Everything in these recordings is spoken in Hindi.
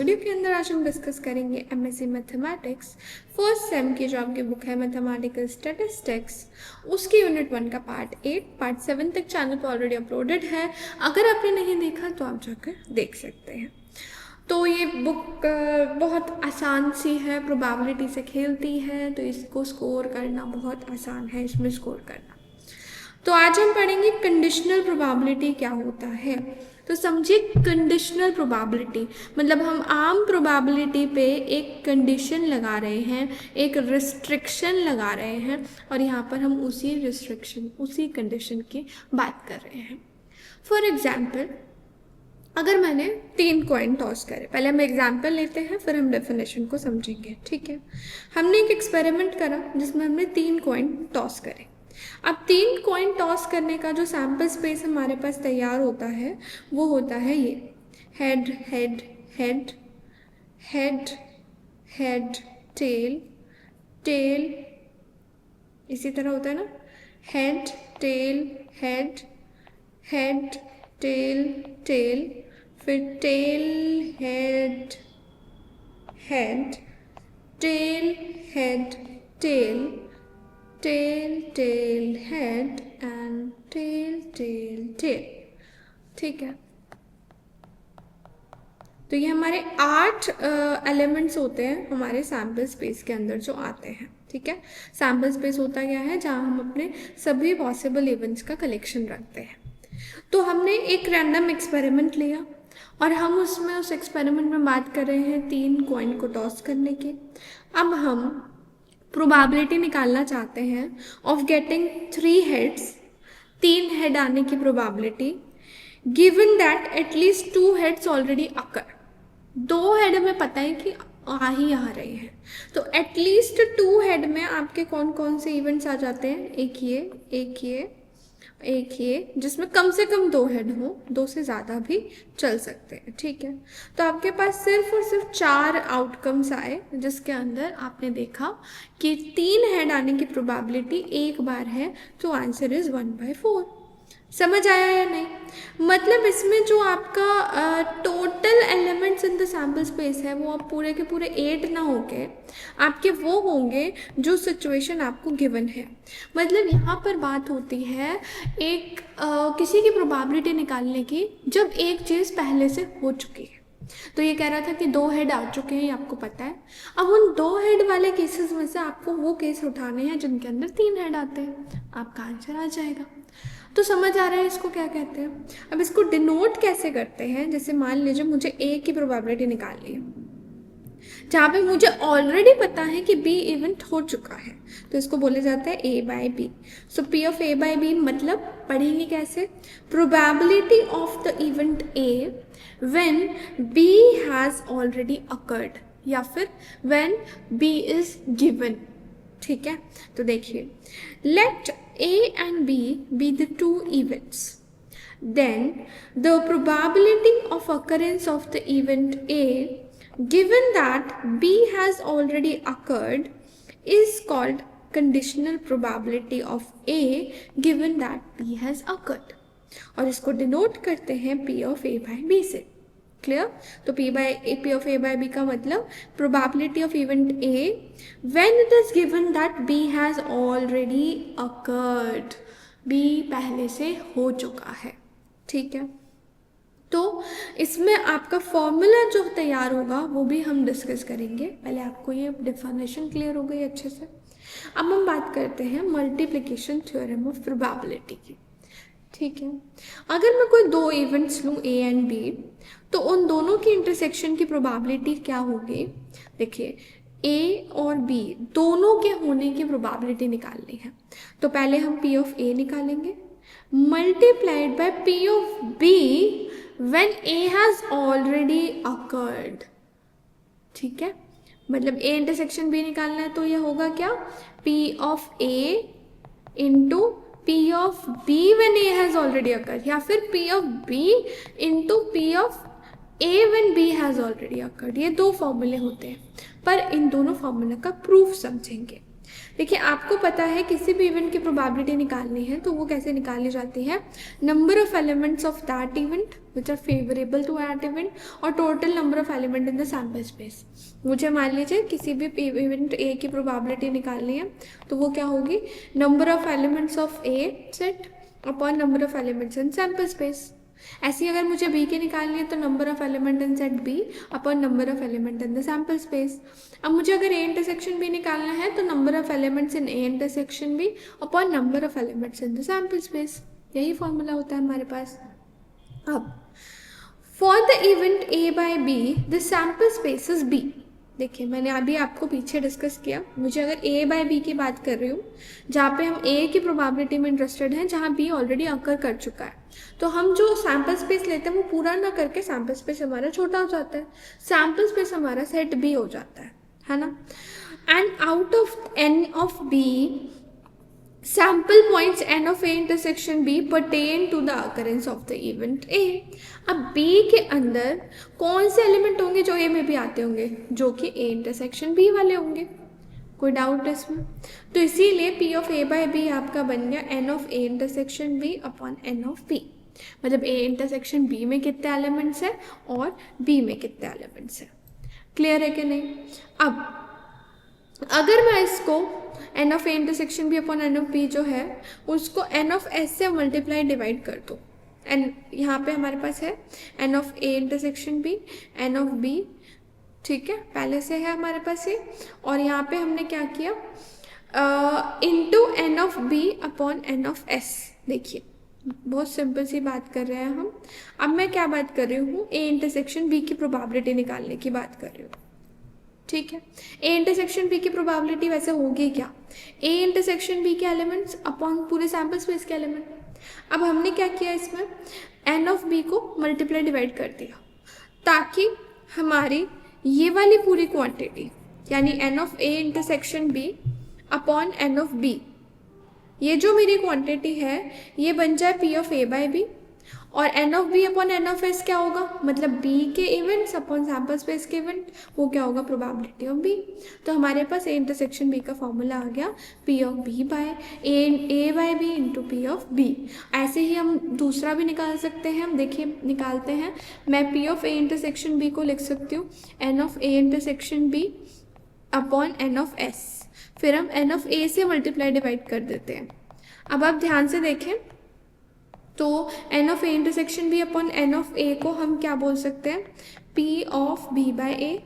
वीडियो के अंदर आज हम डिस्कस करेंगे एमएससी मैथमेटिक्स फर्स्ट सेम की जो आपकी बुक है मैथमेटिकल स्टैटिस्टिक्स, उसकी यूनिट 1 का पार्ट 8 पार्ट 7 तक चैनल पर ऑलरेडी अपलोडेड है। अगर आपने नहीं देखा तो आप जाकर देख सकते हैं। तो ये बुक बहुत आसान सी है, प्रोबेबिलिटी से खेलती है, तो इसको स्कोर करना बहुत आसान है, इसमें स्कोर करना। तो आज हम पढ़ेंगे कंडीशनल प्रोबेबिलिटी क्या होता है। तो समझिए कंडीशनल प्रोबेबिलिटी मतलब हम आम प्रोबेबिलिटी पे एक कंडीशन लगा रहे हैं, एक रिस्ट्रिक्शन लगा रहे हैं, और यहाँ पर हम उसी रिस्ट्रिक्शन उसी कंडीशन की बात कर रहे हैं। फॉर एग्जाम्पल, अगर मैंने 3 कॉइन टॉस करे, पहले हम एग्जाम्पल लेते हैं फिर हम डेफिनेशन को समझेंगे। ठीक है, हमने एक एक्सपेरिमेंट करा जिसमें हमने 3 कॉइन टॉस करे। अब 3 कॉइन टॉस करने का जो सैम्पल स्पेस हमारे पास तैयार होता है वो होता है ये head head head head head tail tail, इसी तरह होता है ना, head tail head head tail tail, फिर tail head head tail head tail tail tail head and tail tail tail. ठीक है, तो ये हमारे 8 एलिमेंट्स होते हैं हमारे सैम्पल स्पेस के अंदर जो आते हैं। ठीक है, सैम्पल स्पेस होता क्या है, जहाँ हम अपने सभी पॉसिबल इवेंट्स का कलेक्शन रखते हैं। तो हमने एक रैंडम एक्सपेरिमेंट लिया और हम उसमें उस एक्सपेरिमेंट में बात कर रहे हैं 3 कॉइन को टॉस करने की। अब हम प्रोबेबिलिटी निकालना चाहते हैं ऑफ गेटिंग 3 हेड्स, 3 हेड आने की probability, given that at least 2 heads already occur. 2 head में पता है कि आ रहे हैं, तो एटलीस्ट 2 हेड में आपके कौन कौन से इवेंट्स आ जाते हैं, एक ये एक ये एक ये, जिसमें कम से कम 2 हेड हो, 2 से ज़्यादा भी चल सकते हैं। ठीक है, तो आपके पास सिर्फ और सिर्फ 4 आउटकम्स आए, जिसके अंदर आपने देखा कि 3 हेड आने की प्रोबेबिलिटी एक बार है, तो आंसर इज 1/4। समझ आया या नहीं? मतलब इसमें जो आपका total elements in the sample space है वो आप पूरे के पूरे 8 ना होके आपके वो होंगे जो सिचुएशन आपको गिवन है। मतलब यहाँ पर बात होती है एक किसी की प्रोबेबिलिटी निकालने की जब एक चीज़ पहले से हो चुकी है। तो ये कह रहा था कि 2 हेड आ चुके हैं, ये आपको पता है। अब उन 2 हेड वाले केसेस में से आपको वो केस उठाने हैं जिनके अंदर 3 हेड आते हैं, आपका आंसर आ जाएगा। तो समझ आ रहा है इसको क्या कहते हैं। अब इसको डिनोट कैसे करते हैं, जैसे मान लीजिए मुझे ए की प्रोबेबिलिटी निकालनी है जहाँ पे मुझे ऑलरेडी पता है कि बी इवेंट हो चुका है, तो इसको बोले जाता है A/B। So P of A/B मतलब पढ़ेंगे कैसे, probability of the event A when B has already occurred, या फिर व्हेन B इज गिवन। ठीक है, तो देखिए, late A and B be the 2 events, then the probability of occurrence of the event A given that B has already occurred is called conditional probability of A given that B has occurred, और इसको डिनोट करते हैं P of A/B से। क्लियर? तो P of A/B का मतलब probability of event A when it is given that B has already occurred, B पहले से हो चुका है। ठीक है, तो इसमें आपका फॉर्मूला जो तैयार होगा वो भी हम डिस्कस करेंगे। पहले आपको ये डेफिनेशन क्लियर हो गई अच्छे से। अब हम बात करते हैं मल्टीप्लिकेशन थ्योरम ऑफ प्रोबेबिलिटी की। ठीक है, अगर मैं कोई 2 इवेंट्स लूँ A एंड B, तो उन दोनों की इंटरसेक्शन की प्रोबेबिलिटी क्या होगी। देखिए, A और B दोनों के होने की प्रोबेबिलिटी निकालनी है, तो पहले हम P ऑफ A निकालेंगे multiplied by P of B when A has already occurred. ठीक है, मतलब A इंटरसेक्शन B निकालना है, तो ये होगा क्या, P of A into P of B when A has already occurred, या फिर P of B into P of A when B has already occurred। ये 2 फॉर्मूले होते हैं, पर इन दोनों फॉर्मूला का प्रूफ समझेंगे। देखिए आपको पता है किसी भी इवेंट की प्रोबेबिलिटी निकालनी है तो वो कैसे निकाली जाती है, number of elements of that event which are favourable to that event और total number of element in the sample space. मुझे मान लीजिए किसी भी इवेंट ए की प्रोबेबिलिटी निकालनी है तो वो क्या होगी, number of elements of a set upon number of elements in sample space. ऐसी अगर मुझे बी की निकालनी है तो number of element in set B upon number of element in the sample space. अब मुझे अगर ए इंटरसेक्शन बी निकालना है तो number of elements in A intersection B upon number of elements in the sample space. यही फॉर्मूला होता है हमारे पास। अब for the event A by B the sample space is B. देखिए मैंने अभी आपको पीछे डिस्कस किया, मुझे अगर ए बाय बी की बात कर रही हूँ जहाँ पे हम ए की प्रोबेबिलिटी में इंटरेस्टेड हैं, जहाँ बी ऑलरेडी अकर कर चुका है, तो हम जो सैम्पल स्पेस लेते हैं वो पूरा ना करके सैम्पल स्पेस हमारा छोटा हो जाता है, सैम्पल स्पेस हमारा सेट बी हो जाता है ना। And out of N of B sample points N of A intersection B pertain to the occurrence of the event A. अब बी के अंदर कौन से एलिमेंट होंगे जो ए में भी आते होंगे, जो कि ए इंटरसेक्शन बी वाले होंगे, कोई डाउट है इसमें? तो इसीलिए P of A by B आपका बन गया N of A intersection B upon N of B. मतलब ए इंटरसेक्शन बी में कितने एलिमेंट्स है और बी में कितने एलिमेंट्स है। क्लियर है कि नहीं? अब अगर मैं इसको N of A intersection B upon N of B जो है उसको एन ऑफ एस से मल्टीप्लाई डिवाइड कर दो, एन यहाँ पे हमारे पास है N of A intersection B N of B, ठीक है, पहले से है हमारे पास ये, और यहाँ पे हमने क्या किया into N of B upon N of S. देखिए बहुत सिंपल सी बात कर रहे हैं हम। अब मैं क्या बात कर रही हूँ, ए इंटरसेक्शन बी की प्रोबेबिलिटी निकालने की बात कर रही हूँ, ठीक है। ए इंटरसेक्शन बी की प्रोबेबिलिटी वैसे होगी क्या, ए इंटरसेक्शन बी के एलिमेंट्स अपॉन पूरे सैम्पल स्पेस के एलिमेंट। अब हमने क्या किया इसमें एन ऑफ बी को मल्टीप्लाई डिवाइड कर दिया ताकि हमारी ये वाली पूरी क्वांटिटी यानी N of A intersection B upon N of B, ये जो मेरी क्वांटिटी है ये बन जाए P of A by B, और N of B upon N of S क्या होगा, मतलब बी के इवेंट्स अपॉन सैम्पल स्पेस के इवेंट, वो क्या होगा प्रोबेबिलिटी ऑफ बी। तो हमारे पास ए इंटरसेक्शन बी का फॉर्मूला आ गया P of B by A by B into P of B. ऐसे ही हम दूसरा भी निकाल सकते हैं, हम देखिए निकालते हैं। मैं P of A intersection B को लिख सकती हूँ N of A intersection B upon N of S, फिर हम एन ऑफ ए से मल्टीप्लाई डिवाइड कर देते हैं। अब आप ध्यान से देखें तो N of A intersection B upon N of A को हम क्या बोल सकते हैं, P of B by A,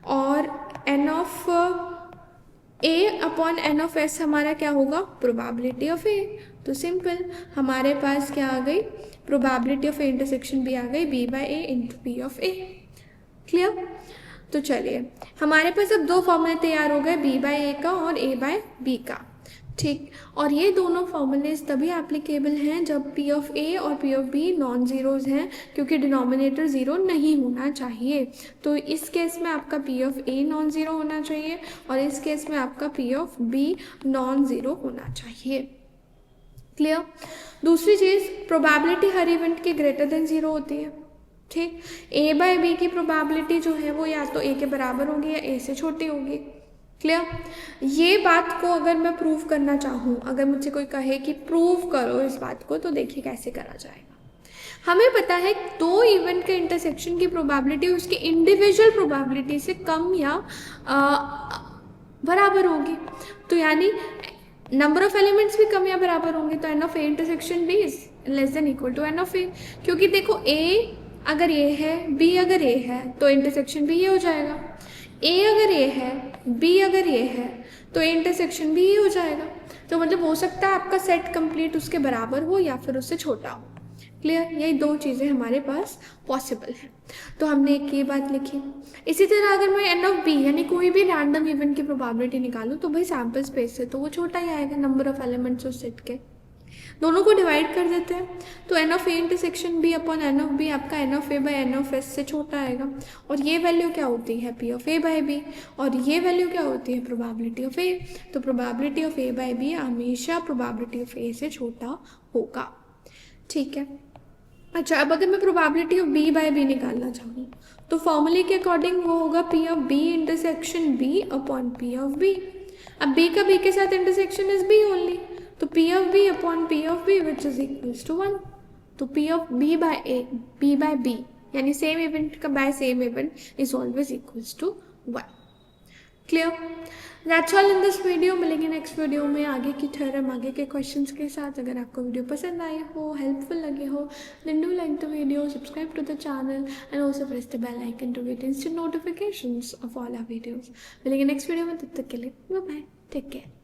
और N of A upon N of S हमारा क्या होगा प्रोबेबिलिटी ऑफ ए। तो सिंपल हमारे पास क्या आ गई, probability of A intersection B आ गई B by A into P of A. Clear? तो चलिए हमारे पास अब दो फॉर्मूले तैयार हो गए, बी बाय ए का और ए बाय बी का, ठीक। और ये दोनों फॉर्मूलेज तभी एप्लीकेबल हैं जब पी ऑफ ए और P of B non zeros हैं, क्योंकि डिनोमिनेटर ज़ीरो नहीं होना चाहिए। तो इस केस में आपका P of A non zero होना चाहिए और इस केस में आपका P of B non zero होना चाहिए। क्लियर? दूसरी चीज़, प्रोबेबिलिटी हर इवेंट के ग्रेटर देन ज़ीरो होती है, ठीक। ए बाय बी की प्रोबेबिलिटी जो है वो या तो ए के बराबर होगी या ए से छोटी होगी। क्लियर? ये बात को अगर मैं प्रूव करना चाहूँ, अगर मुझसे कोई कहे कि प्रूव करो इस बात को, तो देखिए कैसे करा जाएगा। हमें पता है दो इवेंट के इंटरसेक्शन की प्रोबेबिलिटी उसकी इंडिविजुअल प्रोबेबिलिटी से कम या बराबर होगी, तो यानी नंबर ऑफ एलिमेंट्स भी कम या बराबर होंगे, तो N of A intersection B is less than equal to N of A. क्योंकि देखो ए अगर ए है, बी अगर ए है, तो इंटरसेक्शन भी ये हो जाएगा। ए अगर ए है, बी अगर ए है, तो इंटरसेक्शन भी ये हो जाएगा। तो मतलब हो सकता है आपका सेट कंप्लीट उसके बराबर हो या फिर उससे छोटा हो। क्लियर? यही दो चीज़ें हमारे पास पॉसिबल हैं। तो हमने एक ये बात लिखी। इसी तरह अगर मैं एन ऑफ बी यानी कोई भी रैंडम इवेंट की प्रोबेबिलिटी निकालूं तो भाई सैम्पल स्पेस से तो वो छोटा ही आएगा नंबर ऑफ एलिमेंट्स उस सेट के। दोनों को डिवाइड कर देते हैं तो N of A intersection B upon N of B आपका N of A by N of S से छोटा आएगा। और ये वैल्यू क्या होती है P of A by B, और ये वैल्यू क्या होती है प्रोबेबिलिटी ऑफ ए। तो probability of A by B हमेशा प्रोबेबिलिटी ऑफ ए से छोटा होगा। ठीक है। अच्छा, अब अगर मैं probability of B by B निकालना चाहूँ तो फॉर्मूले के अकॉर्डिंग वो होगा P of B intersection B upon P of B. अब b का b के साथ इंटरसेक्शन इज b ओनली, तो p of b अपॉन p of b which is equals to 1. तो p of b by a, b by b यानी सेम इवेंट का by same event is always equals to 1. Clear? That's all in this video. मिलेंगे नेक्स्ट वीडियो में आगे की थ्योरम, आगे के क्वेश्चंस के साथ. अगर आपको वीडियो पसंद आई हो, हेल्पफुल लगे हो, then do like the video, subscribe to the channel and also press the bell icon to get instant notifications of all our videos. मिलेंगे नेक्स्ट वीडियो में, तब तक के लिए बाय बाय, टेक केयर.